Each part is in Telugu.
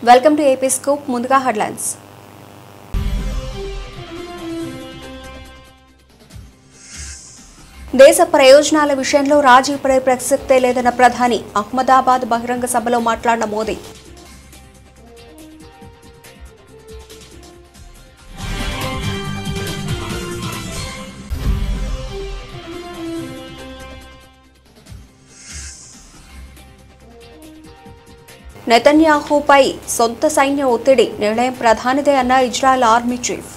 Welcome to AP scoop. ముందుగా హెడ్లైన్స్. దేశ ప్రయోజనాల విషయంలో రాజీ పడే ప్రసక్తే లేదన్న ప్రధాని. అహ్మదాబాద్ బహిరంగ సభలో మాట్లాడిన మోదీ. నెతన్యాహుపై సొంత సైన్య ఒత్తిడి. నిర్ణయం ప్రధానిదే అన్న ఇజ్రాయెల్ ఆర్మీ చీఫ్.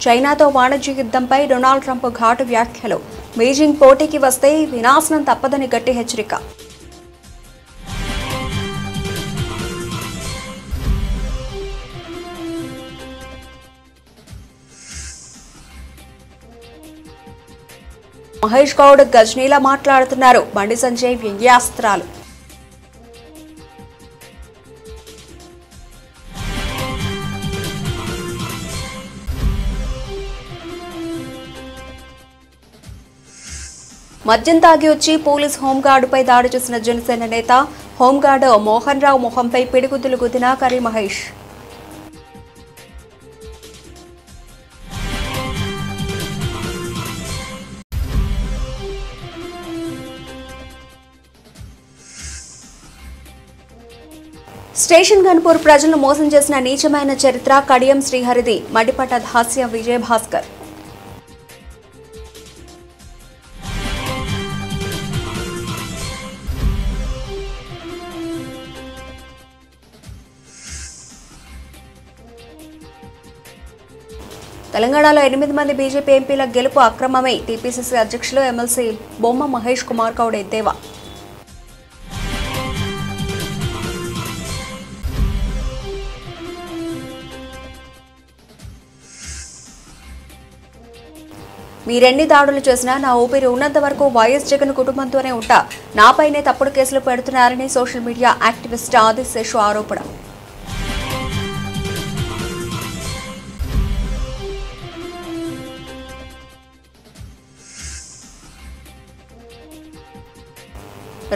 చైనాతో వాణిజ్య యుద్ధంపై డొనాల్డ్ ట్రంప్ ఘాటు వ్యాఖ్యలు. బీజింగ్ పోటీకి వస్తే వినాశనం తప్పదని గట్టి హెచ్చరిక. మహేష్ గౌడ్ గజనీలా మాట్లాడుతున్నారు. బండి సంజయ్ వ్యంగ్యాస్త్రాలు. మద్యం తాగి వచ్చి పోలీస్ హోంగార్డుపై దాడి చేసిన జనసేన నేత. Home guard Mohan Rao మొహంపై పిడిగుద్దులు గుద్దిన curry Mahesh. Station Ghanpur ప్రజలను మోసం చేసిన నీచమైన చరిత్ర కడియం శ్రీహరిది. మడిపట్ట హాస్య విజయభాస్కర్. తెలంగాణలో 8 మంది బీజేపీ ఎంపీల గెలుపు అక్రమమే. టీపీసీసీ అధ్యక్షులు ఎమ్మెల్సీ బొమ్మ మహేష్ కుమార్ గౌడ్ ఎద్దేవా. మీరెన్ని దాడులు చేసినా నా ఊపిరి ఉన్నంత వరకు వైఎస్ జగన్ కుటుంబంతోనే ఉంటా. నాపైనే తప్పుడు కేసులు పెడుతున్నారని సోషల్ మీడియా యాక్టివిస్ట్ ఆదిశేషు ఆరోపణ.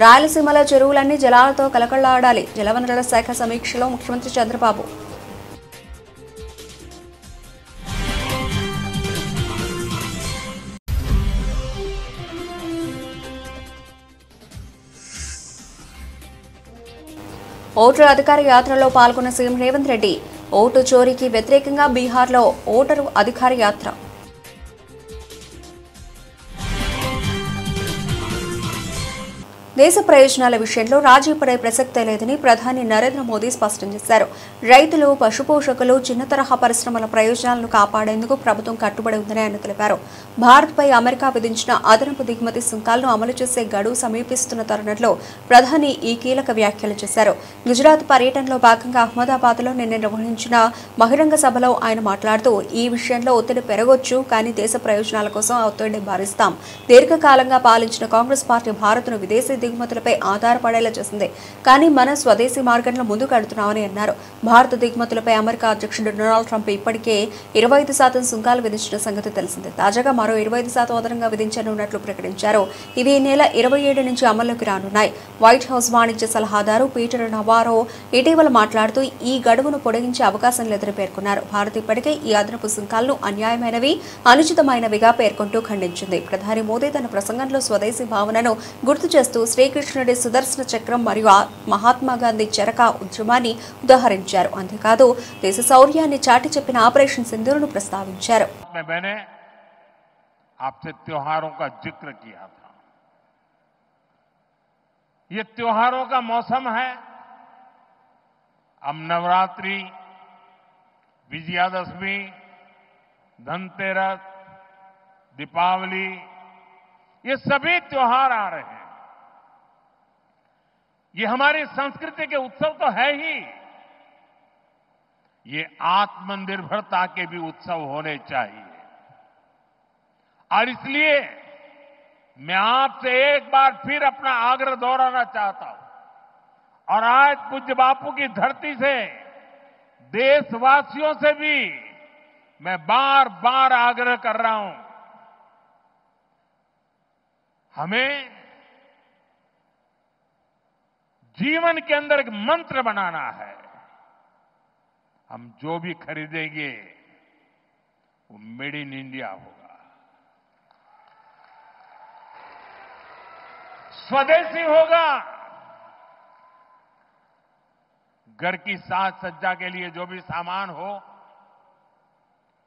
రాయలసీమలో చెరువులన్నీ జలాలతో కలకళ్లాడాలి. జలవనరుల శాఖ సమీక్షలో ముఖ్యమంత్రి చంద్రబాబు. ఓటర్ అధికార యాత్రలో పాల్గొన్న సీఎం రేవంత్ రెడ్డి. ఓటు చోరీకి వ్యతిరేకంగా బీహార్లో ఓటరు అధికార యాత్ర. దేశ ప్రయోజనాల విషయంలో రాజీ పడే ప్రసక్తే లేదని ప్రధాని నరేంద్ర మోదీ స్పష్టం చేశారు. రైతులు, పశుపోషకులు, చిన్న తరహా పరిశ్రమల ప్రయోజనాలను కాపాడేందుకు ప్రభుత్వం కట్టుబడి ఉందని ఆయన తెలిపారు. భారత్పై అమెరికా విధించిన అదనపు దిగుమతి సుంకాలను అమలు చేసే గడువు సమీపిస్తున్న తరుణంలో ప్రధాని ఈ కీలక వ్యాఖ్యలు చేశారు. గుజరాత్ పర్యటనలో భాగంగా అహ్మదాబాద్లో నిన్న నిర్వహించిన బహిరంగ సభలో ఆయన మాట్లాడుతూ ఈ విషయంలో ఒత్తిడి పెరగొచ్చు, కానీ దేశ ప్రయోజనాల కోసం ఆ ఒత్తిడిని భరిస్తాం. దీర్ఘకాలంగా పాలించిన కాంగ్రెస్ పార్టీ భారత్ను విదేశీ దిగుమతులపై ఆధారపడేలా చేసింది, కానీ మనం స్వదేశీ మార్గంలో ముందుకు వెడుతున్నామని అన్నారు. భారత దిగుమతులపై అమెరికా అధ్యక్షుడు డొనాల్డ్ ట్రంప్ ఇప్పటికే 25% సుంకాలు విధించిన సంగతి తెలిసిందే. తాజాగా మరో 25% అదనంగా విధించనున్నట్లు ప్రకటించారు. ఇవి ఈ నెల 27 నుంచి అమల్లోకి రానున్నాయి. వైట్ హౌస్ వాణిజ్య సలహాదారు పీటర్ నవారో ఇటీవల మాట్లాడుతూ ఈ గడువును పొడిగించే అవకాశం లేదని పేర్కొన్నారు. భారత్ ఇప్పటికే ఈ అదనపు సుంకాలను అన్యాయమైనవి, అనుచితమైనవిగా పేర్కొంటూ ఖండించింది. ప్రధాని మోదీ తన ప్రసంగంలో స్వదేశీ భావనను గుర్తు చేస్తూ శ్రీకృష్ణుడి సుదర్శన చక్రం మరియు మహాత్మా గాంధీ చరకా ఉద్యమాన్ని ఉదాహరించారు. అంతేకాదు దేశ శౌర్యాన్ని చాటి చెప్పిన ఆపరేషన్ సింధూరును ప్రస్తావించారు. आपसे त्योहारों का जिक्र किया था। ये त्योहारों का मौसम है। अब नवरात्रि, विजयादशमी, धनतेरस, दीपावली, ये सभी त्योहार आ रहे हैं। ये हमारी संस्कृति के उत्सव तो है ही, ये आत्मनिर्भरता के भी उत्सव होने चाहिए। और इसलिए मैं आपसे एक बार फिर अपना आग्रह दोहराना चाहता हूं और आज पूज्य बापू की धरती से देशवासियों से भी मैं बार बार आग्रह कर रहा हूं, हमें जीवन के अंदर एक मंत्र बनाना है। हम जो भी खरीदेंगे वो मेड इन इंडिया होगा, स्वदेशी होगा। घर की साज सज्जा के लिए जो भी सामान हो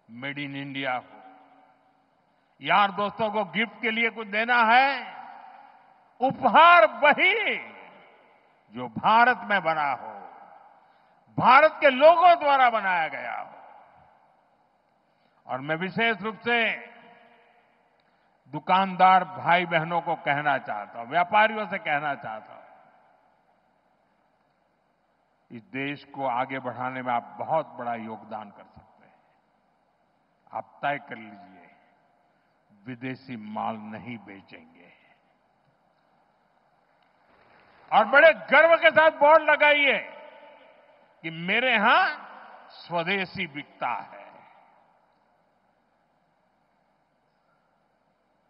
मेड इन इंडिया हो। यार दोस्तों को गिफ्ट के लिए कुछ देना है, उपहार वही जो भारत में बना हो, भारत के लोगों द्वारा बनाया गया हो। और मैं विशेष रूप से दुकानदार भाई बहनों को कहना चाहता हूं, व्यापारियों से कहना चाहता हूं, इस देश को आगे बढ़ाने में आप बहुत बड़ा योगदान कर सकते हैं। आप तय कर लीजिए, विदेशी माल नहीं बेचेंगे और बड़े गर्व के साथ बोर्ड लगाइए कि मेरे यहां स्वदेशी बिकता है।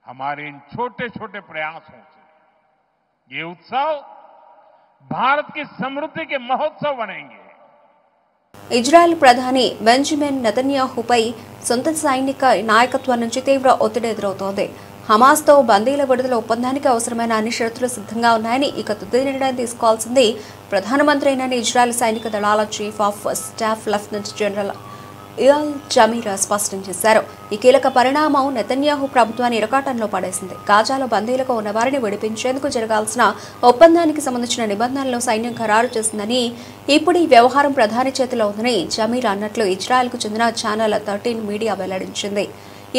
हमारे इन छोटे छोटे प्रयासों से ये उत्सव भारत की समृद्धि के महोत्सव बनेंगे। ఇజ్రాయెల్ ప్రధాని బెంజమిన్ నెతన్యాహుపై సొంత సైనిక నాయకత్వం నుంచి తీవ్ర ఒత్తిడి ఎదురవుతోంది. హమాస్తో బందీల విడుదల ఒప్పందానికి అవసరమైన అన్ని షరతులు సిద్ధంగా ఉన్నాయని, ఇక తుది నిర్ణయం తీసుకోవాల్సింది ప్రధానమంత్రి అయిన ఇజ్రాయెల్ సైనిక దళాల chief of staff lieutenant general Eyal Zamir స్పష్టం చేశారు. ఈ కీలక పరిణామం నెతన్యాహు ప్రభుత్వాన్ని ఇరకాటంలో పడేసింది. గాజాలో బందీలకు ఉన్న వారిని విడిపించేందుకు జరగాల్సిన ఒప్పందానికి సంబంధించిన నిబంధనలను సైన్యం ఖరారు చేసిందని, ఇప్పుడు ఈ వ్యవహారం ప్రధాని చేతిలో ఉందని జమీర్ అన్నట్లు ఇజ్రాయెల్కు చెందిన ఛానల్ 13 మీడియా వెల్లడించింది.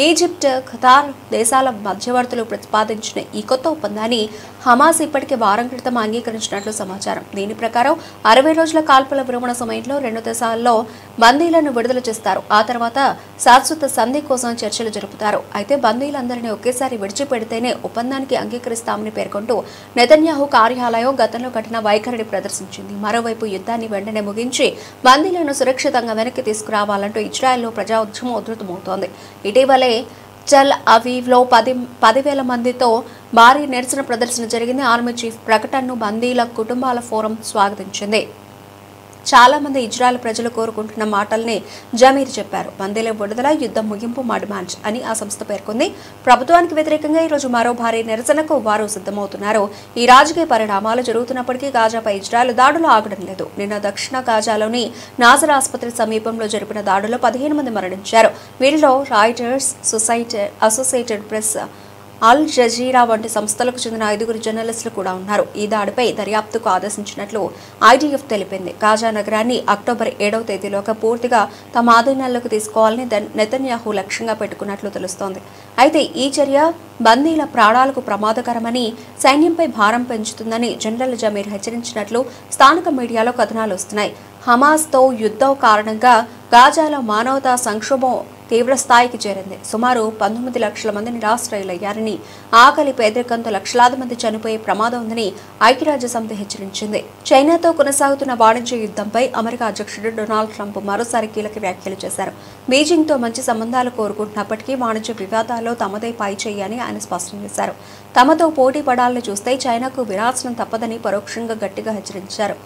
ఈజిప్ట్, ఖతార్ దేశాల మధ్యవర్తులు ప్రతిపాదించిన ఈ కొత్త ఒప్పందాన్ని హమాస్ ఇప్పటికే వారం క్రితం అంగీకరించినట్లు సమాచారం. దీని ప్రకారం 60 రోజుల కాల్పుల విరమణ సమయంలో 2 దేశాల్లో బందీలను విడుదల చేస్తారు. ఆ తర్వాత శాశ్వత సంధి కోసం చర్చలు జరుపుతారు. అయితే బందీలందరినీ ఒకేసారి విడిచిపెడితేనే ఒప్పందానికి అంగీకరిస్తామని పేర్కొంటూ నెతన్యాహు కార్యాలయం గతంలో కఠిన వైఖరిని ప్రదర్శించింది. మరోవైపు యుద్ధాన్ని వెంటనే ముగించి బందీలను సురక్షితంగా వెనక్కి తీసుకురావాలంటూ ఇజ్రాయెల్లో ప్రజా ఉద్యమం ఉధృతమవుతోంది. ఇటీవలే టెల్ అవీవ్లో 10,000 మందితో భారీ నిరసన ప్రదర్శన జరిగింది. ఆర్మీ చీఫ్ ప్రకటనను బందీల కుటుంబాల ఫోరం స్వాగతించింది. చాలా మంది ఇజ్రాయెల్ ప్రజలు కోరుకుంటున్న మాటల్ని జమీర్ చెప్పారు. బందీల విడుదల, యుద్ధం ముగింపు మా డిమాండ్ అని ఆ సంస్థ పేర్కొంది. ప్రభుత్వానికి వ్యతిరేకంగా ఈరోజు మరో భారీ నిరసనకు వారు సిద్ధమవుతున్నారు. ఈ రాజకీయ పరిణామాలు జరుగుతున్నప్పటికీ గాజాపై ఇజ్రాయెల్ దాడులు ఆగడం లేదు. నిన్న దక్షిణ గాజాలోని నాజర్ ఆసుపత్రి సమీపంలో జరిపిన దాడుల్లో 15 మంది మరణించారు. వీరిలో Reuters, Associated Press, Al Jazeera వంటి సంస్థలకు చెందిన 5 జర్నలిస్టులు కూడా ఉన్నారు. ఈ దాడిపై దర్యాప్తుకు ఆదేశించినట్లు ఐడిఎఫ్ తెలిపింది. గాజా నగరాన్ని అక్టోబర్ 7వ తేదీలోగా పూర్తిగా తమ ఆధీనంలోకి తీసుకోవాలని నెతన్యాహు లక్ష్యంగా పెట్టుకున్నట్లు తెలుస్తోంది. అయితే ఈ చర్య బందీల ప్రాణాలకు ప్రమాదకరమని, సైన్యంపై భారం పెంచుతుందని జనరల్ జమీర్ హెచ్చరించినట్లు స్థానిక మీడియాలో కథనాలు వస్తున్నాయి. హమాస్తో యుద్ధం కారణంగా గాజాలో మానవతా సంక్షోభం తీవ్ర స్థాయికి చేరింది. సుమారు 19 లక్షల మంది నిరాశ్రయులయ్యారని, ఆకలి, పేదరికంతో లక్షలాది మంది చనిపోయే ప్రమాదం ఉందని ఐక్యరాజ్యసమితి హెచ్చరించింది. చైనాతో కొనసాగుతున్న వాణిజ్య యుద్ధంపై అమెరికా అధ్యక్షుడు డొనాల్డ్ ట్రంప్ మరోసారి కీలక వ్యాఖ్యలు చేశారు. బీజింగ్తో మంచి సంబంధాలు కోరుకుంటున్నప్పటికీ వాణిజ్య వివాదాల్లో తమదే పై చేయని ఆయన స్పష్టం చేశారు. తమతో పోటీ పడాలని చూస్తే చైనాకు వినాశనం తప్పదని పరోక్షంగా గట్టిగా హెచ్చరించారు.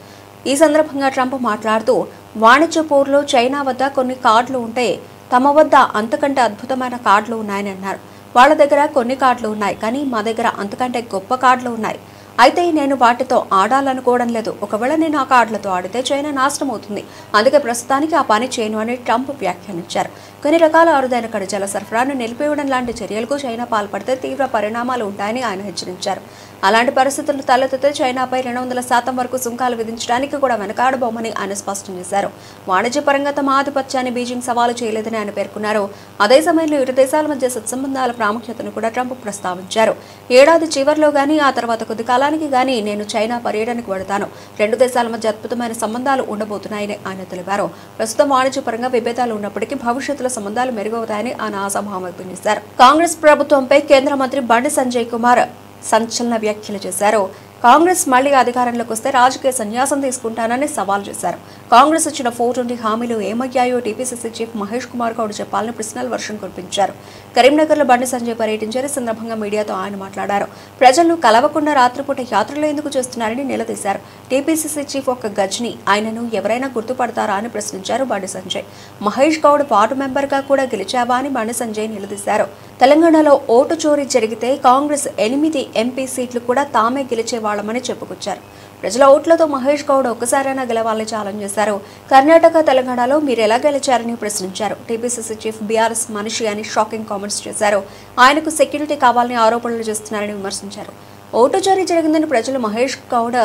ఈ సందర్భంగా ట్రంప్ మాట్లాడుతూ, వాణిజ్య పోరులో చైనా వద్ద కొన్ని కార్డులు ఉంటే తమ వద్ద అంతకంటే అద్భుతమైన కార్డులు ఉన్నాయని అన్నారు. వాళ్ళ దగ్గర కొన్ని కార్డులు ఉన్నాయి, కానీ మా దగ్గర అంతకంటే గొప్ప కార్డులు ఉన్నాయి. అయితే నేను వాటితో ఆడాలనుకోవడం లేదు. ఒకవేళ నేను ఆ కార్డులతో ఆడితే చైనా నాశనం అవుతుంది. అందుకే ప్రస్తుతానికి ఆ పని చేయను అని ట్రంప్ వ్యాఖ్యానించారు. కొన్ని రకాల అరుదైన ఖనిజాల సరఫరాను నిలిపివేయడం లాంటి చర్యలకు చైనా పాల్పడితే తీవ్ర పరిణామాలు ఉంటాయని ఆయన హెచ్చరించారు. అలాంటి పరిస్థితులు తలెత్తితే చైనాపై 200% వరకు సుంకాలు విధించడానికి కూడా వెనకాడబోమని ఆయన స్పష్టం చేశారు. వాణిజ్యపరంగా తమ ఆధిపత్యాన్ని బీజింగ్ సవాలు చేయలేదని ఆయన పేర్కొన్నారు. అదే సమయంలో ఇరు దేశాల మధ్య సత్సంబంధాల ప్రాముఖ్యతను కూడా ట్రంప్ ప్రస్తావించారు. ఏడాది చివరిలో గానీ, ఆ తర్వాత కొద్ది కాలానికి గానీ నేను చైనా పర్యటనకు వెళతాను. 2 దేశాల మధ్య అద్భుతమైన సంబంధాలు ఉండబోతున్నాయని ఆయన తెలిపారు. ప్రస్తుతం వాణిజ్యపరంగా విభేదాలు ఉన్నప్పటికీ భవిష్యత్తులో సంబంధాలు మెరుగవుతాయని ఆయన ఆశాభావం వ్యక్తం చేశారు. కాంగ్రెస్ ప్రభుత్వంపై కేంద్ర మంత్రి బండి సంజయ్ కుమార్ సంచలన వ్యాఖ్యలు చేశారు. కాంగ్రెస్ మళ్లీ అధికారంలోకి వస్తే రాజకీయ సన్యాసం తీసుకుంటానని సవాల్ చేశారు. కాంగ్రెస్ ఇచ్చిన 420 హామీలు ఏమయ్యాయో టీపీసీసీ చీఫ్ మహేష్ కుమార్ గౌడ్ చెప్పాలని ప్రశ్నల వర్షం కురిపించారు. కరీంనగర్లో బండి సంజయ్ పర్యటించారు. ఈ సందర్భంగా మీడియాతో ఆయన మాట్లాడారు. ప్రజలను కలవకుండా రాత్రిపూట యాత్రలు ఎందుకు చేస్తున్నారని నిలదీశారు. టీపీసీసీ చీఫ్ ఒక గజ్ని, ఆయనను ఎవరైనా గుర్తుపడతారా అని ప్రశ్నించారు బండి సంజయ్. మహేష్ గౌడ్ వార్డు మెంబర్గా కూడా గెలిచావా అని బండి సంజయ్ నిలదీశారు. తెలంగాణలో ఓటు చోరీ జరిగితే కాంగ్రెస్ 8 ఎంపీ సీట్లు కూడా తామే గెలిచేవాళ్లమని చెప్పుకొచ్చారు. ప్రజల ఓట్లతో మహేష్ గౌడ్ ఒక్కసారైనా గెలవాలని ఛాలెంజ్ చేశారు. కర్ణాటక, తెలంగాణలో మీరు ఎలా గెలిచారని ప్రశ్నించారు. టీపీసీసీ చీఫ్ బీఆర్ఎస్ మనిషి అని షాకింగ్ కామెంట్స్ చేశారు. ఆయనకు సెక్యూరిటీ కావాలని ఆరోపణలు చేస్తున్నారని విమర్శించారు. ఓటు చోరీ జరిగిందని ప్రజలు మహేష్ గౌడ్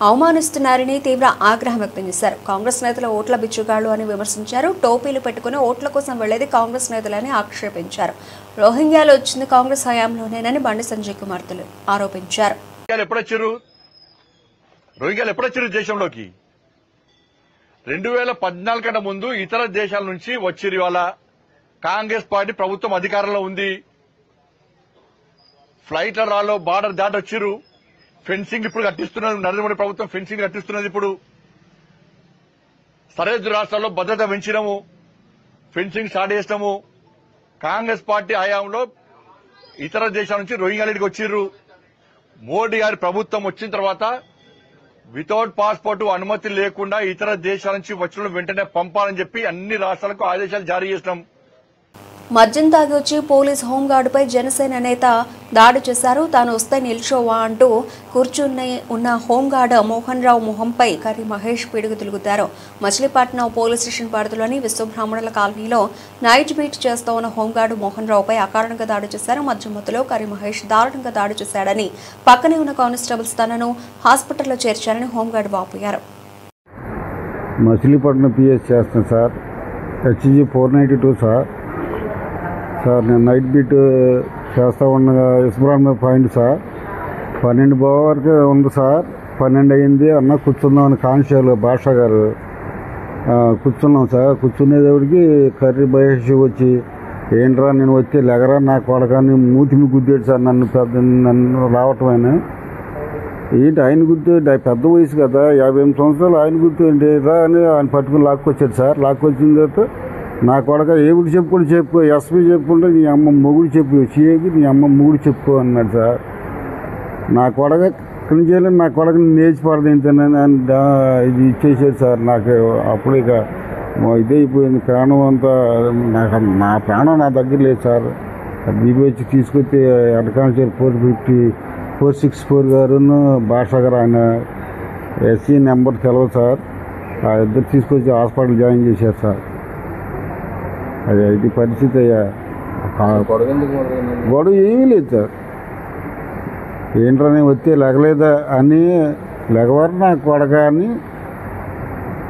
అవమానిస్తున్నారని తీవ్ర ఆగ్రహం వ్యక్తం చేశారు. కాంగ్రెస్ నేతల ఓట్ల బిచ్చుగాళ్లు అని విమర్శించారు. టోపీలు పెట్టుకుని ఓట్ల కోసం వెళ్లేది కాంగ్రెస్ నేతలని ఆక్షేపించారు. రోహింగ్యాలు వచ్చింది కాంగ్రెస్ హయాంలోనేనని బండి సంజయ్ కుమార్తెలు ఆరోపించారు. రోహింగ్యాలు ఎప్పుడొచ్చారు దేశంలోకి? 2014 కన్నా ముందు ఇతర దేశాల నుంచి వచ్చిరు. ఇవాళ కాంగ్రెస్ పార్టీ ప్రభుత్వం అధికారంలో ఉంది. ఫ్లైట్ల రాలో బార్డర్ దాటి వచ్చిరు. ఫెన్సింగ్ ఇప్పుడు కట్టిస్తున్నారు. నరేంద్ర మోడీ ప్రభుత్వం ఫెన్సింగ్ కట్టిస్తున్నది. ఇప్పుడు సరిహద్దు రాష్ట్రాల్లో భద్రత పెంచినాము, ఫెన్సింగ్ స్టార్ట్ చేసినాము. కాంగ్రెస్ పార్టీ హయాంలో ఇతర దేశాల నుంచి రోహింగ్యాలకి వచ్చిర్రు. మోడీ గారి ప్రభుత్వం వచ్చిన తర్వాత వితౌట్ పాస్పోర్ట్ అనుమతి లేకుండా ఇతర దేశాల నుంచి వచ్చిన వెంటనే పంపాలని చెప్పి అన్ని రాష్ట్రాలకు ఆదేశాలు జారీ చేసినాం. మద్యం తాగి వచ్చి పోలీస్ హోంగార్డుపై జనసేన నేత దాడి చేశారు. తాను వస్తే నిల్చోవా అంటూ కూర్చుని ఉన్న హోంగార్డు మోహన్ రావు మొహంపై కర్రీ మహేష్ పిడుగు తిరుగుతారు. మచిలీపట్నం పోలీస్ స్టేషన్ పరిధిలోని విశ్వబ్రాహ్మణుల కాలనీలో నైట్ బీట్ చేస్తూ ఉన్న హోంగార్డు మోహన్ రావుపై అకారణంగా దాడి చేశారు. మద్యం మత్తులో కర్రీ మహేష్ దారుణంగా దాడి చేశాడని, పక్కనే ఉన్న కానిస్టేబుల్స్ తనను హాస్పిటల్లో చేర్చారని హోంగార్డు వాపోయారు. మచిలీపట్నం పిఎస్ చేస్తాను సార్. HG 492 sir. నేను నైట్ బీట్ చేస్తూ ఉన్న విశ్వబ్రాహ్మణ పాయింట్ సార్. 12 వరకు ఉంది సార్. 12 అయింది. అన్న కూర్చుందామని కానిస్టేబుల్ భాషా గారు కూర్చున్నాం సార్. కూర్చునేటప్పటికి కర్రీ మహేష్ వచ్చి, ఏంట్రా నేను వచ్చి లెగరా నా కొడకాన్ని మూతిని గుద్దాడు సార్. నన్ను రావటమైన ఏంటి ఆయన గుర్తు, పెద్ద వయసు కదా, 58 సంవత్సరాలు. ఆయన గుర్తు ఏంటి రా అని ఆయన పట్టుకుని లాక్కొచ్చాడు సార్. లాక్కొచ్చిన తర్వాత నా కొడక ఏమిటి చెప్పుకొని చెప్పు, ఎస్పీ చెప్పుకుంటే నీ అమ్మ మొగుడు చెప్పు, సిఐకి నీ అమ్మ మొగుడు చెప్పుకో అన్నాడు సార్. నా కొడక ఇక్కడి నుంచి నా కొడకని నేర్చి పడదేంటని ఇది ఇచ్చేసాడు సార్. నాకు అప్పుడు ఇక ఇదైపోయింది. ప్రాణం అంతా నా ప్రాణం నా దగ్గర లేదు సార్. బీబీ వచ్చి తీసుకొచ్చి అడ్కాన్షియల్ 464 గారును భాషా గారు, ఆయన ఎస్సీ నెంబర్ తెలవదు సార్. ఆ ఇద్దరు తీసుకొచ్చి హాస్పిటల్ జాయిన్ చేశారు సార్. అది పరిస్థితి అయ్యా. గొడవ ఏమీ లేదు సార్. ఏంట్రని వచ్చి లెగలేదా అని లెగవారు నా కొడక అని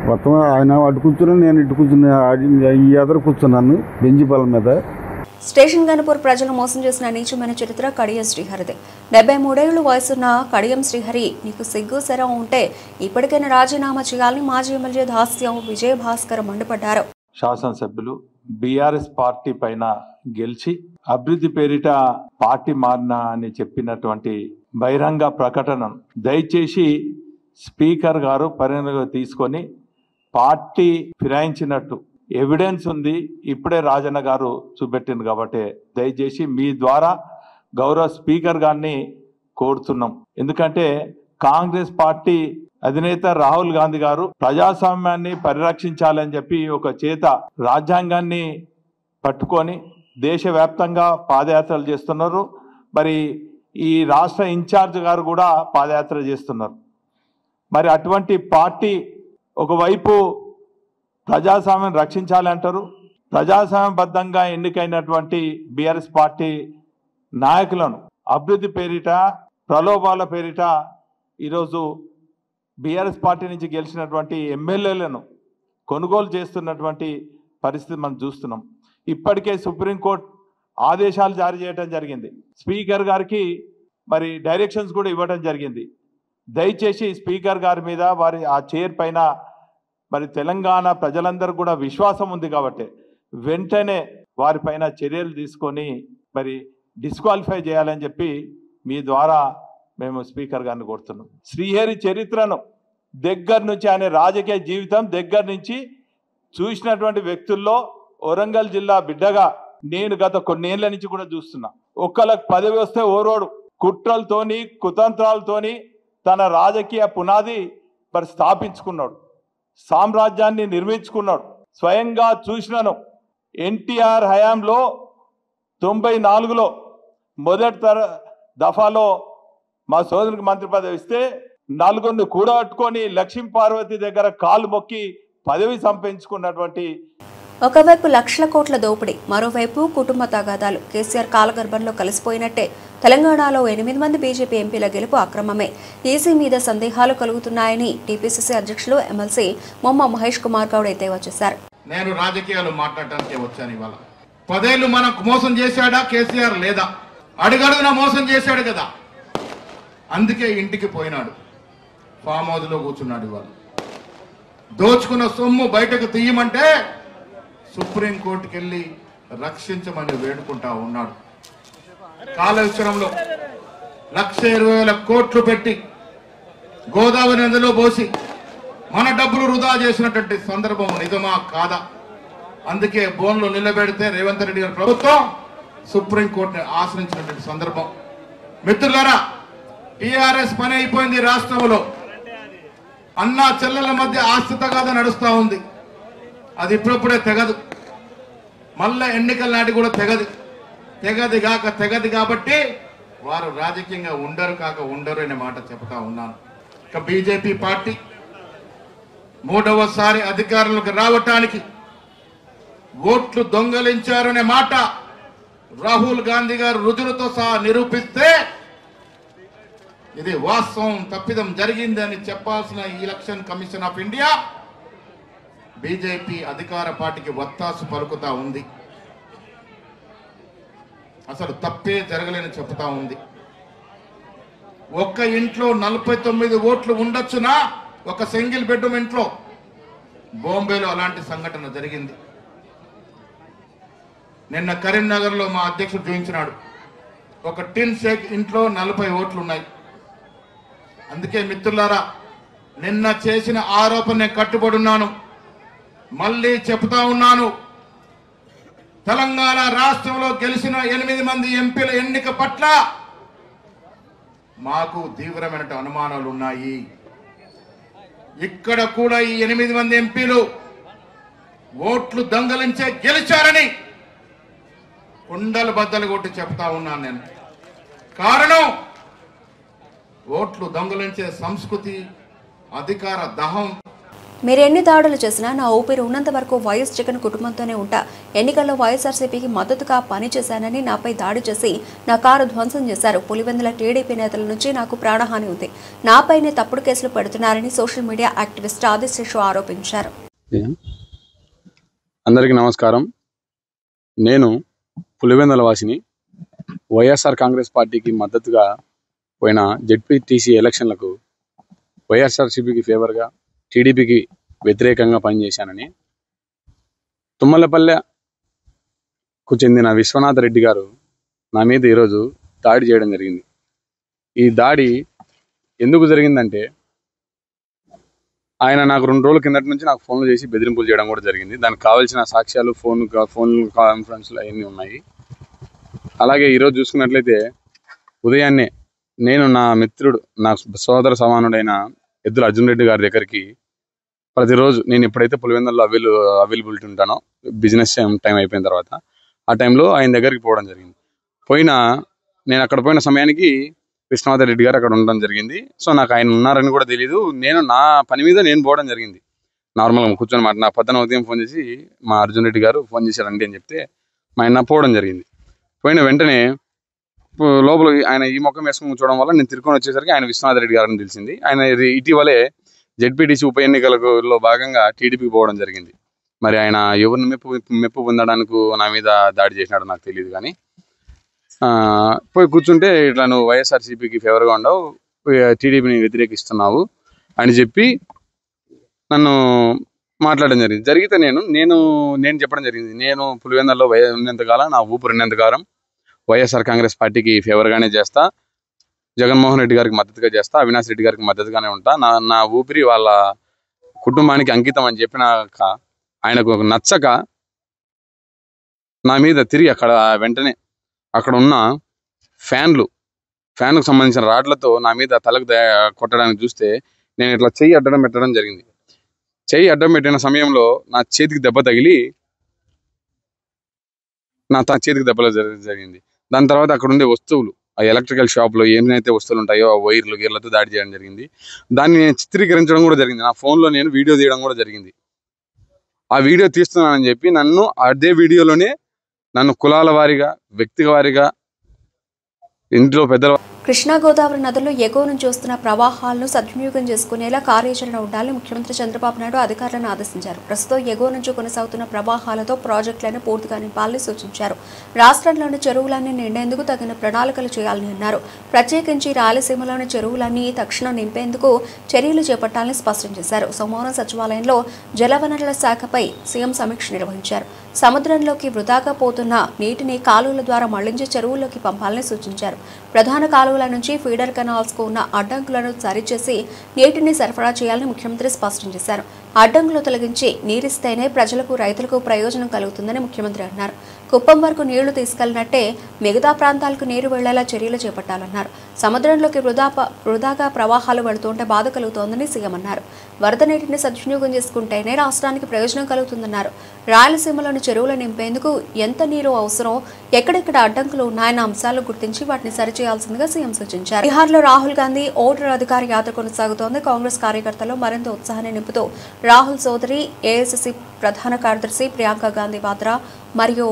మొత్తం ఆయన అటు కూర్చున్నాను, నేను ఇటు కూర్చున్నా. ఈ ఎదురు కూర్చున్నాను బెంచి బల్ల మీద. స్టేషన్ గన్పూర్ ప్రజలు మోసం చేసిన నీచమైన చరిత్ర కడియం శ్రీహరిది. 73 ఏళ్ల వయసున్న కడియం శ్రీహరి, నీకు సిగ్గు శరం ఉంటే ఇప్పటికైనా రాజీనామా చేయాలని మాజీ ఎమ్మెల్యే దాస్యం విజయభాస్కర్ మండిపడ్డారు. శాసనసభ్యులు బీఆర్ఎస్ పార్టీ పైన గెలిచి అభివృద్ధి పేరిట పార్టీ మారినా అని చెప్పినటువంటి బహిరంగ ప్రకటనను దయచేసి స్పీకర్ గారు పరిగణలోకి తీసుకొని పార్టీ ఫిరాయించినట్టు ఎవిడెన్స్ ఉంది, ఇప్పుడే రాజన్న గారు చూపెట్టింది కాబట్టి దయచేసి మీ ద్వారా గౌరవ స్పీకర్ గారిని కోరుతున్నాం. ఎందుకంటే కాంగ్రెస్ పార్టీ అధినేత రాహుల్ గాంధీ గారు ప్రజాస్వామ్యాన్ని పరిరక్షించాలని చెప్పి ఒక చేత రాజ్యాంగాన్ని పట్టుకొని దేశవ్యాప్తంగా పాదయాత్రలు చేస్తున్నారు. మరి ఈ రాష్ట్ర ఇన్ఛార్జ్ గారు కూడా పాదయాత్ర చేస్తున్నారు. మరి అటువంటి పార్టీ ఒకవైపు ప్రజాస్వామ్యం రక్షించాలి అంటారు. ప్రజాస్వామ్యబద్ధంగా ఎన్నికైనటువంటి బీఆర్ఎస్ పార్టీ నాయకులను అభివృద్ధి పేరిట, ప్రలోభాల పేరిట ఈరోజు బీఆర్ఎస్ పార్టీ నుంచి గెలిచినటువంటి ఎమ్మెల్యేలను కొనుగోలు చేస్తున్నటువంటి పరిస్థితి మనం చూస్తున్నాం. ఇప్పటికే సుప్రీంకోర్టు ఆదేశాలు జారీ చేయడం జరిగింది. స్పీకర్ గారికి మరి డైరెక్షన్స్ కూడా ఇవ్వడం జరిగింది. దయచేసి స్పీకర్ గారి మీద, వారి ఆ చైర్ పైన మరి తెలంగాణ ప్రజలందరూ కూడా విశ్వాసం ఉంది కాబట్టి వెంటనే వారిపైన చర్యలు తీసుకొని మరి డిస్క్వాలిఫై చేయాలని చెప్పి మీ ద్వారా మేము స్పీకర్ గారిని కోరుతున్నాం. శ్రీహరి చరిత్రను దగ్గర నుంచి, ఆయన రాజకీయ జీవితం దగ్గర నుంచి చూసినటువంటి వ్యక్తుల్లో వరంగల్ జిల్లా బిడ్డగా నేను గత కొన్నేళ్ల నుంచి కూడా చూస్తున్నా. ఒక్కళ్ళకి పదవి వస్తే ఓరోడు కుట్రలతోని కుతంత్రాలతోని తన రాజకీయ పునాది మరి స్థాపించుకున్నాడు, సామ్రాజ్యాన్ని నిర్మించుకున్నాడు. స్వయంగా చూసినాను. ఎన్టీఆర్ హయాంలో 94లో మొదటి దఫాలో మా సోదరునికి మంత్రి పదవి ఇస్తే నలుగురిని కూడగట్టుకొని లక్ష్మీ పార్వతి దగ్గర కాలు మొక్కి పదవి సంపాదించుకున్నటువంటి ఒకవైపు లక్షల కోట్ల దోపిడీ, మరోవైపు కుటుంబ తగాదాలు. కేసీఆర్ కాలగర్భంలో కలిసిపోయినట్టే. తెలంగాణలో 8 మంది బీజేపీ ఎంపీల గెలుపు అక్రమమే. ఈసీ మీద సందేహాలు కలుగుతున్నాయని టీపీసీసీ అధ్యక్షులు ఎమ్మెల్సీ మొమ్మ మహేష్ కుమార్ గౌడ్ ఎద్దేవా చేశారు. నేను రాజకీయాలు మాట్లాడటానికి వచ్చాను ఇవాళ. 10 ఏళ్లు మనకు మోసం చేశాడా కేసీఆర్? లేదా? అడుగడుగున మోసం చేశాడు కదా, అందుకే ఇంటికి పోయినాడు, ఫామ్ హౌస్ లో కూర్చున్నాడు. ఇవాళ దోచుకున్న సొమ్ము బయటకు తీయమంటే సుప్రీంకోర్టుకి వెళ్ళి రక్షించమని వేడుకుంటా ఉన్నాడు. కాళేశ్వరంలో 1,20,000 కోట్లు పెట్టి గోదావరి నదిలో పోసి మన డబ్బులు వృధా చేసినటువంటి సందర్భం నిజమా కాదా? అందుకే బోన్లో నిలబెడితే రేవంత్ రెడ్డి గారి ప్రభుత్వం సుప్రీంకోర్టుని ఆశ్రయించినటువంటి సందర్భం. మిత్రులారా, టీఆర్ఎస్ పని అయిపోయింది. రాష్ట్రంలో అన్నా చెల్లెల మధ్య ఆస్తి తగాదా నడుస్తూ ఉంది. అది ఇప్పుడప్పుడే తెగదు, మళ్ళా ఎన్నికల నాటి కూడా తెగది కాబట్టి వారు రాజకీయంగా ఉండరు కాక ఉండరు అనే మాట చెప్తా ఉన్నాను. ఇక బీజేపీ పార్టీ 3వసారి అధికారంలోకి రావటానికి ఓట్లు దొంగలించారనే మాట రాహుల్ గాంధీ గారు రుజువులతో సహా నిరూపిస్తే ఇది వాస్తవం, తప్పిదం జరిగిందని చెప్పాల్సిన election commission of India BJP అధికార పార్టీకి వత్తాసు పలుకుతా ఉంది. అసలు తప్పే జరగలేని చెప్తా ఉంది. ఒక్క ఇంట్లో 49 ఓట్లు ఉండొచ్చునా, ఒక సింగిల్ బెడ్రూమ్ ఇంట్లో. బాంబేలో అలాంటి సంఘటన జరిగింది. నిన్న కరీంనగర్లో మా అధ్యక్షుడు చూపించినాడు, ఒక టిన్ షేక్ ఇంట్లో 40 ఓట్లు ఉన్నాయి. అందుకే మిత్రులారా, నిన్న చేసిన ఆరోపణ నేను కట్టుబడి ఉన్నాను. మళ్ళీ చెప్తా ఉన్నాను, తెలంగాణ రాష్ట్రంలో గెలిచిన 8 మంది ఎంపీల ఎన్నిక పట్ల మాకు తీవ్రమైన అనుమానాలు ఉన్నాయి. ఇక్కడ కూడా ఈ 8 మంది ఎంపీలు ఓట్లు దొంగలించే గెలిచారని కుండలు బద్దలు కొట్టి చెప్తా ఉన్నాను నేను. కారణం, ఓట్లు దొంగలించే సంస్కృతి, అధికార దహం. మీరెన్ని దాడులు చేసినా నా ఊపిరి ఉన్నంత వరకు వైఎస్ జగన్ కుటుంబంతోనే ఉంటా. ఎన్నికల్లో వైఎస్ఆర్సీపీకి మద్దతుగా పనిచేశానని నాపై దాడి చేసి నా కారు ధ్వంసం చేశారు. పులివెందుల టీడీపీ నేతల నుంచి నాకు ప్రాణహాని ఉంది. నాపైనే తప్పుడు కేసులు పెడుతున్నారని సోషల్ మీడియా యాక్టివిస్ట్ ఆదిశేషు ఆరోపించారు. అందరికీ నమస్కారం. నేను పులివెందుల వాసిని. వైఎస్ఆర్ కాంగ్రెస్ పార్టీకి మద్దతుగా పోయిన జెడ్పీటీసీ ఎలక్షన్లకు వైఎస్ఆర్సీపీకి ఫేవర్గా, టీడీపీకి వ్యతిరేకంగా పనిచేశానని తుమ్మలపల్లెకు చెందిన విశ్వనాథ రెడ్డి గారు నా మీద ఈరోజు దాడి చేయడం జరిగింది. ఈ దాడి ఎందుకు జరిగిందంటే, ఆయన నాకు 2 రోజుల కిందటి నుంచి నాకు ఫోన్లు చేసి బెదిరింపులు చేయడం కూడా జరిగింది. దానికి కావాల్సిన సాక్ష్యాలు ఫోన్ కాన్ఫరెన్స్లు అవన్నీ ఉన్నాయి. అలాగే ఈరోజు చూసుకున్నట్లయితే ఉదయాన్నే నేను నా మిత్రుడు, నా సోదర సమానుడైన ఎద్దుల అర్జున్ రెడ్డి గారి దగ్గరికి ప్రతిరోజు నేను ఎప్పుడైతే పులివెందుల్లో అవైలబిలిటీ ఉంటానో, బిజినెస్ టైం అయిపోయిన తర్వాత ఆ టైంలో ఆయన దగ్గరికి పోవడం జరిగింది. నేను అక్కడ పోయిన సమయానికి విశ్వనాథ రెడ్డి గారు అక్కడ ఉండడం జరిగింది. సో నాకు ఆయన ఉన్నారని కూడా తెలియదు. నేను నా పని మీద నేను పోవడం జరిగింది. నార్మల్గా కూర్చొని నా పొద్దున ఉదయం ఫోన్ చేసి మా అర్జున్ రెడ్డి గారు ఫోన్ చేశారండి అని చెప్తే మా ఆయన పోవడం జరిగింది. పోయిన వెంటనే లోపల ఆయన ఈ ముఖం వేసుకుని కూర్చోవడం వల్ల నేను తిరుకొని వచ్చేసరికి ఆయన విశ్వనాథ రెడ్డి గారని తెలిసింది. ఆయన ఇటీవలే జెడ్పీటీసీ ఉప ఎన్నికలలో భాగంగా టీడీపీకి పోవడం జరిగింది. మరి ఆయన ఎవరిని మెప్పు పొందడానికి నా మీద దాడి చేసినాడో నాకు తెలియదు. కానీ పోయి కూర్చుంటే ఇట్లా నువ్వు వైఎస్ఆర్సీపీకి ఫేవర్గా ఉండవు, టీడీపీని వ్యతిరేకిస్తున్నావు అని చెప్పి నన్ను మాట్లాడడం జరిగింది. జరిగితే నేను చెప్పడం జరిగింది, నేను పులివెందుల్లో ఉన్నంతకాలం, నా ఊపిరి ఉన్నంతకాలం వైఎస్ఆర్ కాంగ్రెస్ పార్టీకి ఫేవర్గానే చేస్తా. జగన్మోహన్ రెడ్డి గారికి మద్దతుగా చేస్తా, అవినాష్ రెడ్డి గారికి మద్దతుగానే ఉంటా, నా ఊపిరి వాళ్ళ కుటుంబానికి అంకితం అని చెప్పినాక ఆయనకు నచ్చక నా మీద తిరిగి వెంటనే అక్కడ ఉన్న ఫ్యాన్కు సంబంధించిన రాడ్లతో నా మీద తలకు కొట్టడానికి చూస్తే నేను ఇట్లా చెయ్యి అడ్డం పెట్టడం జరిగింది. చెయ్యి అడ్డం పెట్టిన సమయంలో నా చేతికి దెబ్బ తగిలి చేతికి దెబ్బలు జరిగింది. దాని తర్వాత అక్కడ ఉండే వస్తువులు, ఆ ఎలక్ట్రికల్ షాప్లో ఏమైతే వస్తువులు ఉంటాయో ఆ వైర్లు గీర్లతో దాడి చేయడం జరిగింది. దాన్ని నేను చిత్రీకరించడం కూడా జరిగింది. నా ఫోన్లో నేను వీడియో తీయడం కూడా జరిగింది. ఆ వీడియో తీస్తున్నానని చెప్పి అదే వీడియోలోనే నన్ను కులాల వారీగా, వ్యక్తిగత వారీగా, ఇంట్లో పెద్దల కృష్ణా గోదావరి నదుల్లో ఎగువ నుంచి వస్తున్న ప్రవాహాలను సద్వినియోగం చేసుకునేలా కార్యాచరణ ఉండాలని ముఖ్యమంత్రి చంద్రబాబు నాయుడు అధికారులను ఆదేశించారు. ప్రస్తుతం ఎగువ నుంచి కొనసాగుతున్న ప్రవాహాలతో ప్రాజెక్టులను పూర్తిగా నింపాలని సూచించారు. రాష్ట్రంలోని చెరువులన్నీ నిండేందుకు తగిన ప్రణాళికలు చేయాలని అన్నారు. ప్రత్యేకించి రాయలసీమలోని చెరువులన్నీ తక్షణం నింపేందుకు చర్యలు చేపట్టాలని స్పష్టం చేశారు. సోమవారం సచివాలయంలో జలవనరుల శాఖపై సీఎం సమీక్ష నిర్వహించారు. సముద్రంలోకి వృధాగా పోతున్న నీటిని కాలువల ద్వారా మళ్లించి చెరువుల్లోకి పంపాలని సూచించారు. ప్రధాన కాలువల నుంచి ఫీడర్ కెనాల్స్కు ఉన్న అడ్డంకులను సరిచేసి నీటిని సరఫరా చేయాలని ముఖ్యమంత్రి స్పష్టం చేశారు. అడ్డంకులు తొలగించి నీరిస్తేనే ప్రజలకు, రైతులకు ప్రయోజనం కలుగుతుందని ముఖ్యమంత్రి అన్నారు. కుప్పం వరకు నీళ్లు తీసుకెళ్లినట్టే మిగతా ప్రాంతాలకు నీరు వెళ్లేలా చర్యలు చేపట్టాలన్నారు. సముద్రంలోకి వృధాగా ప్రవాహాలు వెళుతుంటే బాధ కలుగుతోందని సీఎం అన్నారు. వరద నీటిని సద్వినియోగం చేసుకుంటేనే రాష్ట్రానికి ప్రయోజనం కలుగుతుందన్నారు. రాయలసీమలోని చెరువులు నింపేందుకు ఎంత నీరు అవసరం, ఎక్కడెక్కడ అడ్డంకులు ఉన్నాయన్న అంశాలు గుర్తించి వాటిని సరిచేయాల్సిందిగా సీఎం సూచించారు. బీహార్లో రాహుల్ గాంధీ ఓటర్ అధికార యాత్ర కొనసాగుతోంది. కాంగ్రెస్ కార్యకర్తల్లో మరింత ఉత్సాహాన్ని నింపుతూ రాహుల్ సోదరి, ఏఐసిసి ప్రధాన కార్యదర్శి ప్రియాంక గాంధీ వాద్రా మరియు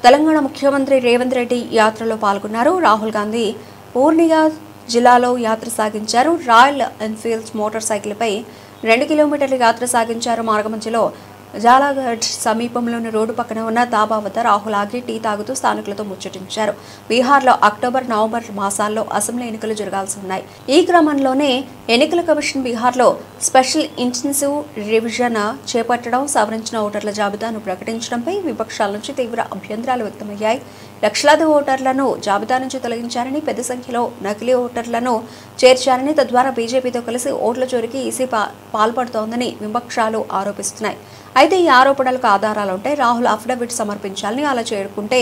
తెలంగాణ ముఖ్యమంత్రి రేవంత్ రెడ్డి యాత్రలో పాల్గొన్నారు. రాహుల్ గాంధీ పూర్ణియా జిల్లాలో యాత్ర సాగించారు. రాయల్ ఎన్ఫీల్డ్ మోటార్ సైకిల్పై 2 కిలోమీటర్ల యాత్ర సాగించారు. మార్గమధ్యలో జాలాఘడ్ సమీపంలోని రోడ్డు పక్కన ఉన్న తాబా వద్ద రాహుల్ ఆగి టీ తాగుతూ స్థానికులతో ముచ్చటించారు. బీహార్లో అక్టోబర్, నవంబర్ మాసాల్లో అసెంబ్లీ ఎన్నికలు జరగాల్సి ఉన్నాయి. ఈ క్రమంలోనే ఎన్నికల కమిషన్ బీహార్లో స్పెషల్ ఇంటెన్సివ్ రివిజన్ చేపట్టడం, సవరించిన ఓటర్ల జాబితాను ప్రకటించడంపై విపక్షాల నుంచి తీవ్ర అభ్యంతరాలు వ్యక్తమయ్యాయి. లక్షలాది ఓటర్లను జాబితా నుంచి తొలగించారని, పెద్ద సంఖ్యలో నకిలీ ఓటర్లను చేర్చారని, తద్వారా బీజేపీతో కలిసి ఓట్ల చోరీకి ఈసీ పాల్పడుతోందని విపక్షాలు ఆరోపిస్తున్నాయి. అయితే ఈ ఆరోపణలకు ఆధారాలుంటే రాహుల్ అఫిడవిట్ సమర్పించాలని, అలా చేరుకుంటే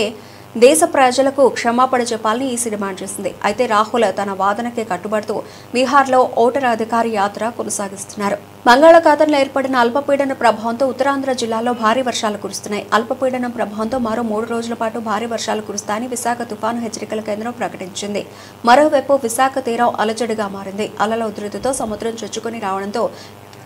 దేశ ప్రజలకు క్షమాపణ చెప్పాలని ఈసీ డిమాండ్ చేసింది. అయితే రాహుల్ తన వాదనకే కట్టుబడుతూ బీహార్లో ఓటర్ అధికార యాత్ర కొనసాగిస్తున్నారు. బంగాళాఖాతంలో ఏర్పడిన అల్పపీడన ప్రభావంతో ఉత్తరాంధ్ర జిల్లాలో భారీ వర్షాలు కురుస్తున్నాయి. అల్పపీడనం ప్రభావంతో మరో 3 రోజుల పాటు భారీ వర్షాలు కురుస్తాయని విశాఖ తుఫాను హెచ్చరికల కేంద్రం ప్రకటించింది. మరోవైపు విశాఖ తీరం అలజడిగా మారింది. అలల ఉధృతితో సముద్రం చొచ్చుకొని రావడంతో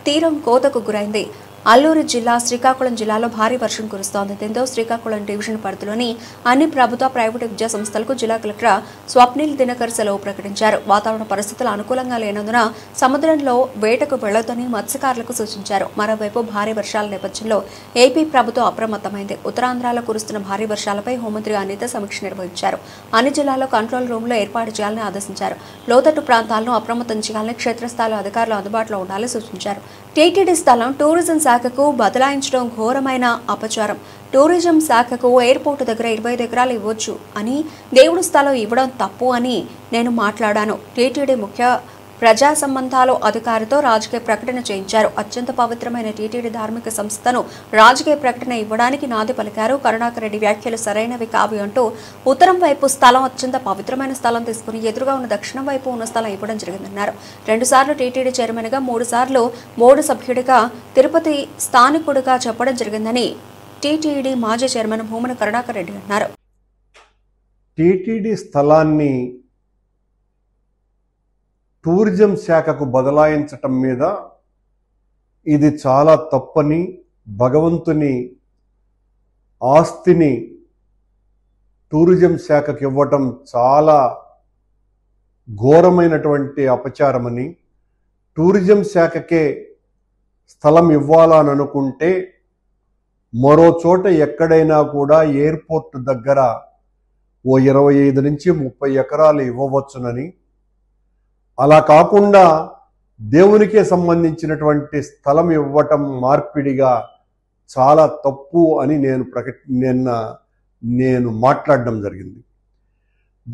తీరం కోతకు గురైంది. అల్లూరు జిల్లా, శ్రీకాకుళం జిల్లాలో భారీ వర్షం కురుస్తోంది. దీంతో శ్రీకాకుళం డివిజన్ పరిధిలోని అన్ని ప్రభుత్వ, ప్రైవేటు విద్యా సంస్థలకు జిల్లా కలెక్టర్ స్వప్నిల్ దినకర్ సెలవు ప్రకటించారు. వాతావరణ పరిస్థితులు అనుకూలంగా లేనందున సముద్రంలో వేటకు వెళ్లొద్దని మత్స్యకారులకు సూచించారు. మరోవైపు భారీ వర్షాల నేపథ్యంలో ఏపీ ప్రభుత్వం అప్రమత్తమైంది. ఉత్తరాంధ్రలో కురుస్తున్న భారీ వర్షాలపై హోంమంత్రి అనిత సమీక్ష నిర్వహించారు. అన్ని జిల్లాల్లో కంట్రోల్ రూమ్లో ఏర్పాటు చేయాలని ఆదేశించారు. లోతట్టు ప్రాంతాలను అప్రమత్తం చేయాలని, క్షేత్రస్థాయిలో అధికారులు అందుబాటులో ఉండాలని సూచించారు. టీటీడీ స్థలం టూరిజం శాఖకు బదలాయించడం ఘోరమైన అపచారం. టూరిజం శాఖకు ఎయిర్పోర్టు దగ్గర 25 ఎకరాలు ఇవ్వచ్చు అని, దేవుడు స్థలం ఇవ్వడం తప్పు అని నేను మాట్లాడాను. టీటీడీ ముఖ్య ప్రజా సంబంధాల అధికారితో రాజకీయ ప్రకటన చేయించారు. అత్యంత పవిత్రమైన టీటీడీ ధార్మిక సంస్థను రాజకీయ ప్రకటన ఇవ్వడానికి నాది పలికారు. కరుణాకర్ రెడ్డి వ్యాఖ్యలు సరైనవి కావు అంటూ ఉత్తరం వైపు స్థలం, అత్యంత పవిత్రమైన స్థలం తీసుకుని ఎదురుగా ఉన్న దక్షిణం వైపు ఉన్న స్థలం ఇవ్వడం జరిగిందన్నారు. 2 సార్లు టీటీడీ చైర్మన్గా, 3 సార్లు బోర్డు సభ్యుడిగా, తిరుపతి స్థానికుడిగా చెప్పడం జరిగిందని టీటీడీ మాజీ చైర్మన్ భూమన కరుణాకర్ రెడ్డి అన్నారు. టీటీడీ స్థలాన్ని టూరిజం శాఖకు బదలాయించటం మీద ఇది చాలా తప్పని, భగవంతుని ఆస్తిని టూరిజం శాఖకు ఇవ్వటం చాలా ఘోరమైనటువంటి అపచారమని, టూరిజం శాఖకే స్థలం ఇవ్వాలని అనుకుంటే మరో చోట ఎక్కడైనా కూడా ఎయిర్పోర్ట్ దగ్గర ఓ 25 నుంచి 30 ఎకరాలు ఇవ్వవచ్చునని, అలా కాకుండా దేవునికే సంబంధించినటువంటి స్థలం ఇవ్వటం మార్పిడిగా చాలా తప్పు అని నేను మాట్లాడడం జరిగింది.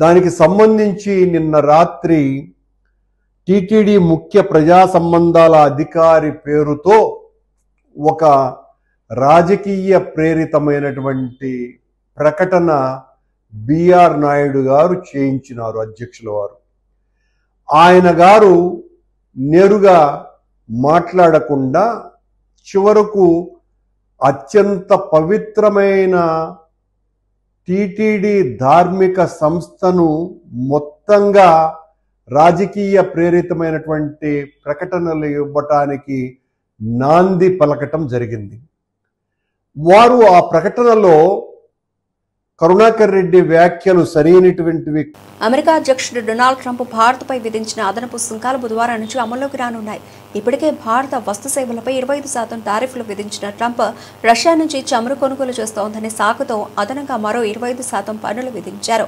దానికి సంబంధించి నిన్న రాత్రి టిటిడి ముఖ్య ప్రజా సంబంధాల అధికారి పేరుతో ఒక రాజకీయ ప్రేరితమైనటువంటి ప్రకటన బిఆర్ నాయుడు గారు చేయించినారు, అధ్యక్షుల వారు. ఆయన గారు నేరుగా మాట్లాడకుండా చివరకు అత్యంత పవిత్రమైన టిటిడి ధార్మిక సంస్థను మొత్తంగా రాజకీయ ప్రేరితమైనటువంటి ప్రకటనలు ఇవ్వటానికి నాంది పలకటం జరిగింది. వారు ఆ ప్రకటనలో కరుణాకర్ రెడ్డి వ్యాఖ్యలు సరైనటువంటివి. అమెరికా అధ్యక్షుడు డొనాల్డ్ ట్రంప్ భారత్పై విధించిన అదనపు సుంకాలు బుధవారం నుంచి అమల్లోకి రానున్నాయి. ఇప్పటికే భారత వస్తు సేవలపై 25% టారిఫ్లు విధించిన ట్రంప్ రష్యా నుంచి చమురు కొనుగోలు చేస్తోందనే సాకుతో అదనంగా మరో 25% పన్నులు విధించారు.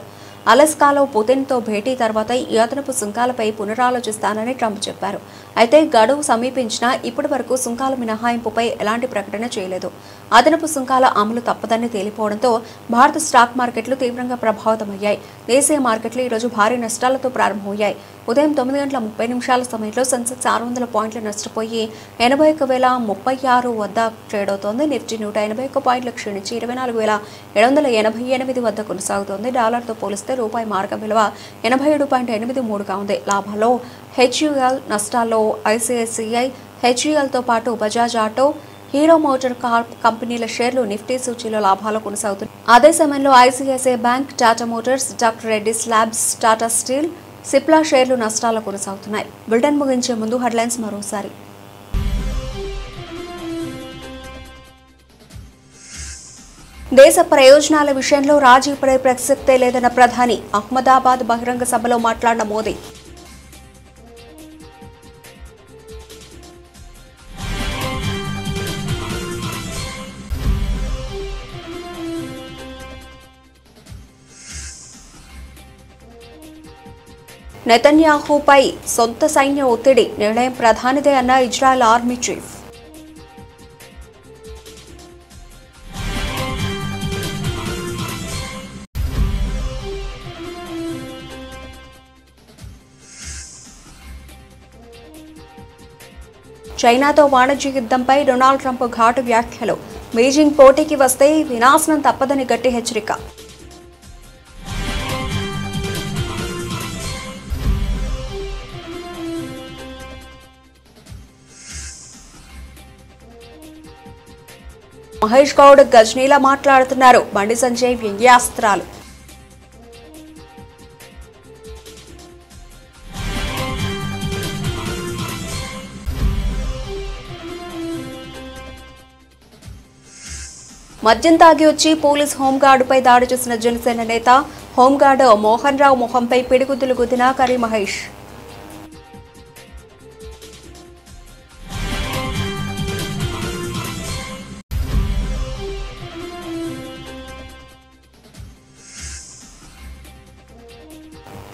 అలస్కాలో పుతిన్తో భేటీ తర్వాత ఈ అదనపు సుంకాలపై పునరాలోచిస్తానని ట్రంప్ చెప్పారు. అయితే గడువు సమీపించినా ఇప్పటి వరకు సుంకాల మినహాయింపుపై ఎలాంటి ప్రకటన చేయలేదు. అదనపు సుంకాల అమలు తప్పదని తేలిపోవడంతో భారత స్టాక్ మార్కెట్లు తీవ్రంగా ప్రభావితమయ్యాయి. దేశీయ మార్కెట్లు ఈరోజు భారీ నష్టాలతో ప్రారంభమయ్యాయి. ఉదయం 9:30 సమయంలో సెన్సెక్స్ 600 పాయింట్లు నష్టపోయి 81,036 వద్ద ట్రేడ్ అవుతోంది. నిఫ్టీ 181 పాయింట్లు క్షీణించి 24,788 వద్ద కొనసాగుతోంది. డాలర్తో పోలిస్తే రూపాయి మార్గ విలువ 87.83గా ఉంది. లాభాల్లో హెచ్యుఎల్, నష్టాల్లో ఐసిఐసిఐ, హెచ్యుఎల్తో పాటు బజాజ్ ఆటో, హీరో మోటార్ కార్ కంపెనీల షేర్లు నిఫ్టీ సూచీలో లాభాలు కొనసాగుతున్నాయి. అదే సమయంలో ICICI bank, Tata motors, doctor Reddy's labs, Tata steel, Cipla షేర్లు నష్టాలు కొనసాగుతున్నాయి. బులెటిన్ ముగించే ముందు హెడ్లైన్స్ మరోసారి. దేశ ప్రయోజనాల విషయంలో రాజీ పడే ప్రసక్తే లేదన్న ప్రధాని. అహ్మదాబాద్ బహిరంగ సభలో మాట్లాడిన మోదీ. నెతన్యాహుపై సొంత సైన్య ఒత్తిడి, నిర్ణయం ప్రధానిదే అన్న ఇజ్రాయెల్ ఆర్మీ చీఫ్. చైనాతో వాణిజ్య యుద్ధంపై డొనాల్డ్ ట్రంప్ ఘాటు వ్యాఖ్యలు. బీజింగ్ పోటీకి వస్తే వినాశనం తప్పదని గట్టి హెచ్చరిక. మహేష్ గౌడ్ గజనీలా మాట్లాడుతున్నారు. బండి సంజయ్ వ్యంగ్యాస్త్రాలు. మద్యం తాగి వచ్చి పోలీస్ హోంగార్డుపై దాడి చేసిన జనసేన నేత, home guard Mohan Rao మొహంపై పిడిగుద్దులు గుద్దిన curry Mahesh.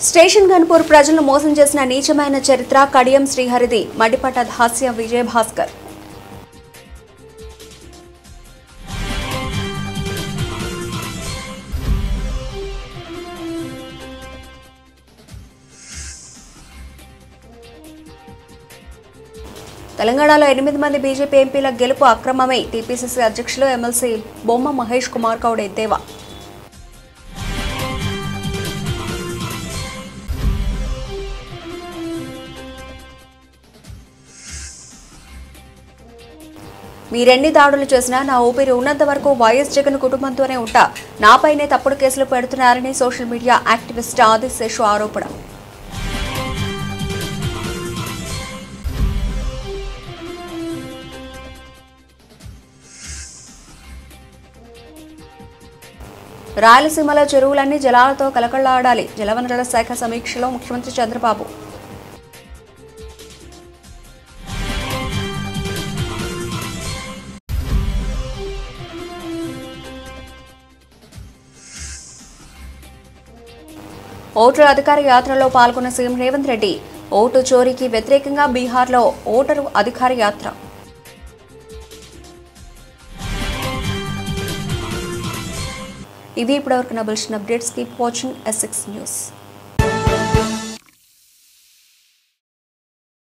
Station Ghanpur ప్రజలను మోసం చేసిన నీచమైన చరిత్ర కడియం శ్రీహరిది. మడిపట్ట హాస్య విజయ్ భాస్కర్. తెలంగాణలో 8 మంది బీజేపీ ఎంపీల గెలుపు అక్రమమే. టీపీసీసీ అధ్యక్షులు ఎమ్మెల్సీ బొమ్మ మహేష్ కుమార్ గౌడ్ ఎద్దేవా. మీరెన్ని దాడులు చేసినా నా ఊపిరి ఉన్నంత వరకు వైఎస్ జగన్ కుటుంబంతోనే ఉంటా, నాపైనే తప్పుడు కేసులు పెడుతున్నారని సోషల్ మీడియా యాక్టివిస్ట్ ఆదిశేషు ఆరోపణ. రాయలసీమలో చెరువులన్నీ జలాలతో కలకళ్లాడాలి. జలవనరుల శాఖ సమీక్షలో ముఖ్యమంత్రి చంద్రబాబు. ఓటరు అధికార యాత్రలో పాల్గొన్న సీఎం రేవంత్ రెడ్డి. ఓటు చోరీకి వ్యతిరేకంగా బీహార్లో ఓటరు అధికార యాత్ర. ఇవి ఇప్పటివరకు నా bulletin updates. Keep watching S6 news.